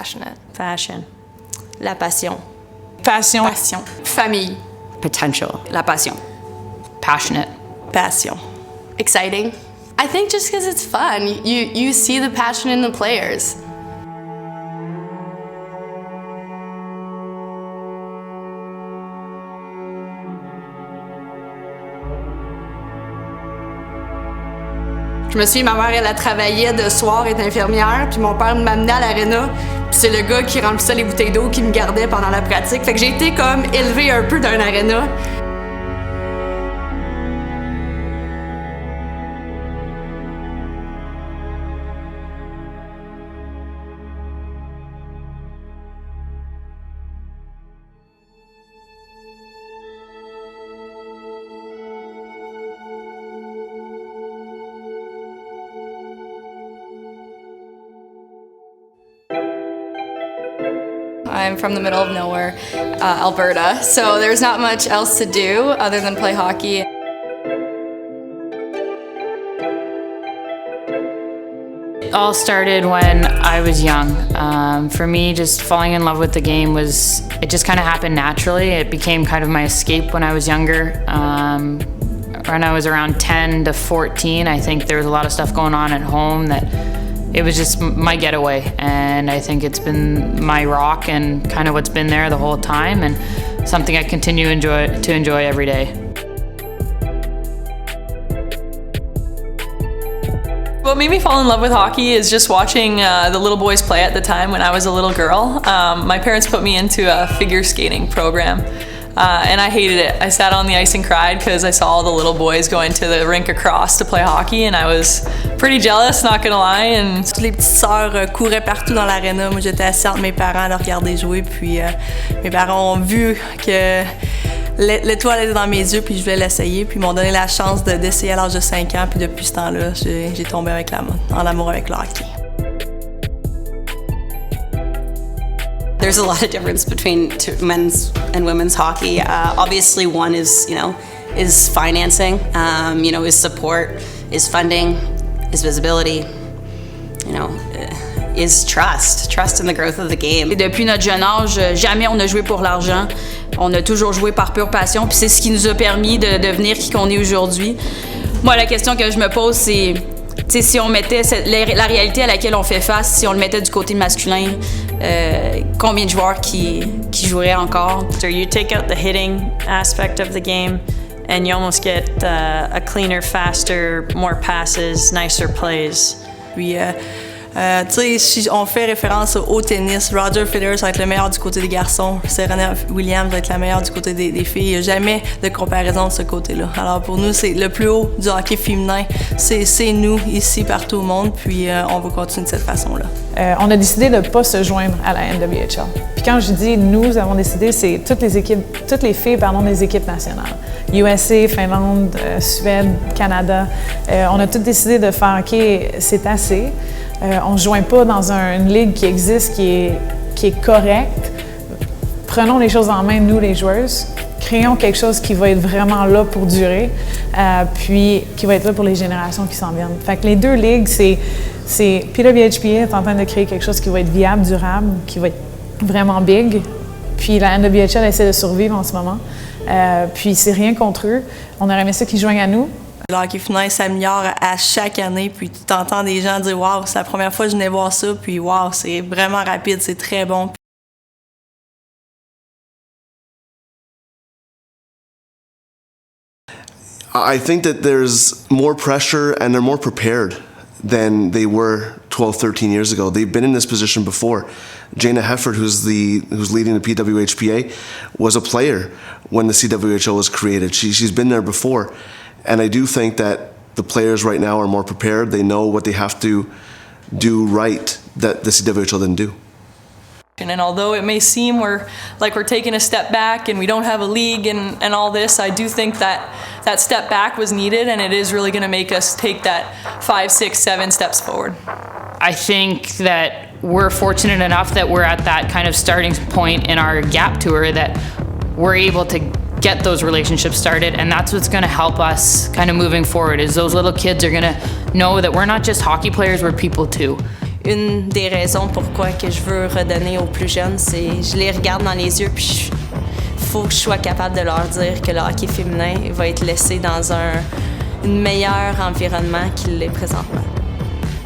Passionate. Fashion. La passion. Passion. Passion. Famille. Potential. La passion. Passionate. Passion. Exciting. I think just because it's fun. You see the passion in the players. Je me souviens, ma mère, elle travaillait de soir, elle est infirmière, puis mon père m'amenait à l'aréna, puis c'est le gars qui remplissait les bouteilles d'eau qui me gardait pendant la pratique. Fait que j'ai été comme élevée un peu d'un aréna. I'm from the middle of nowhere, Alberta, so there's not much else to do other than play hockey. It all started when I was young. For me, just falling in love with the game it just kind of happened naturally. It became kind of my escape when I was younger. When I was around 10 to 14, I think there was a lot of stuff going on at home that it was just my getaway, and I think it's been my rock and kind of what's been there the whole time, and something I continue to enjoy every day. What made me fall in love with hockey is just watching the little boys play at the time when I was a little girl. My parents put me into a figure skating program. And I hated it. I sat on the ice and cried because I saw all the little boys going to the rink across to play hockey, and I was pretty jealous, not gonna lie. And les petites sœurs couraient partout dans l'aréna. Moi, j'étais assise entre mes parents à les regarder jouer, puis mes parents ont vu que l'étoile était dans mes yeux, puis je voulais l'essayer, puis ils m'ont donné la chance d'essayer à l'âge de 5 ans, puis depuis ce temps-là, j'ai tombé en amour avec le hockey. There's a lot of difference between men's and women's hockey. Obviously, one is, is financing, is support, is funding, is visibility, is trust in the growth of the game. Et depuis notre jeune âge, jamais on a joué pour l'argent. On a toujours joué par pure passion, puis c'est ce qui nous a permis de devenir qui qu'on est aujourd'hui. Moi, la question que je me pose, c'est si on mettait la réalité à laquelle on fait face, si on le mettait du côté masculin, combien de joueurs qui joueraient encore? So you take out the hitting aspect of the game and you almost get a cleaner, faster, more passes, nicer plays. Puis, si on fait référence au tennis, Roger Federer va être le meilleur du côté des garçons, Serena Williams va être la meilleure du côté des filles. Il n'y a jamais de comparaison de ce côté-là. Alors pour nous, c'est le plus haut du hockey féminin. C'est nous, ici, partout au monde, puis on va continuer de cette façon-là. On a décidé de ne pas se joindre à la NWHL. Puis quand je dis nous avons décidé, c'est toutes les filles des équipes nationales. USA, Finlande, Suède, Canada. On a toutes décidé de faire OK, c'est assez. On ne se joint pas dans une ligue qui existe, qui est correcte. Prenons les choses en main, nous, les joueuses. Créons quelque chose qui va être vraiment là pour durer, puis qui va être là pour les générations qui s'en viennent. Fait que les deux ligues, c'est PWHPA est en train de créer quelque chose qui va être viable, durable, qui va être vraiment big. Puis la NWHL essaie de survivre en ce moment. Puis c'est rien contre eux. On aurait aimé ça qu'ils joignent à nous. Le hockey féminin s'améliore à chaque année, puis tu t'entends des gens dire « Wow, c'est la première fois que je venais voir ça », puis « Wow, c'est vraiment rapide, c'est très bon ». I think that there's more pressure and they're more prepared than they were 12, 13 years ago. They've been in this position before. Jana Hefford, who's leading the PWHPA, was a player when the CWHL was created. She's been there before. And I do think that the players right now are more prepared. They know what they have to do right that the CWHL didn't do. And although it may seem we're taking a step back and we don't have a league and all this, I do think that step back was needed, and it is really going to make us take that 5, 6, 7 steps forward. I think that we're fortunate enough that we're at that kind of starting point in our gap tour that we're able to get those relationships started, and that's what's going to help us kind of moving forward, is those little kids are going to know that we're not just hockey players, we're people too. une des raisons pourquoi que je veux redonner aux plus jeunes, c'est je les regarde dans les yeux puis faut que je sois capable de leur dire que le hockey féminin va être laissé dans un meilleur environnement qu'il l'est présentement.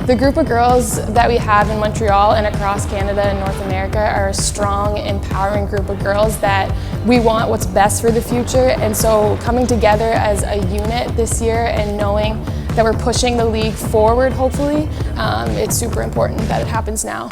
The group of girls that we have in Montreal and across Canada and North America are a strong, empowering group of girls that we want what's best for the future. And so coming together as a unit this year and knowing that we're pushing the league forward, hopefully, it's super important that it happens now.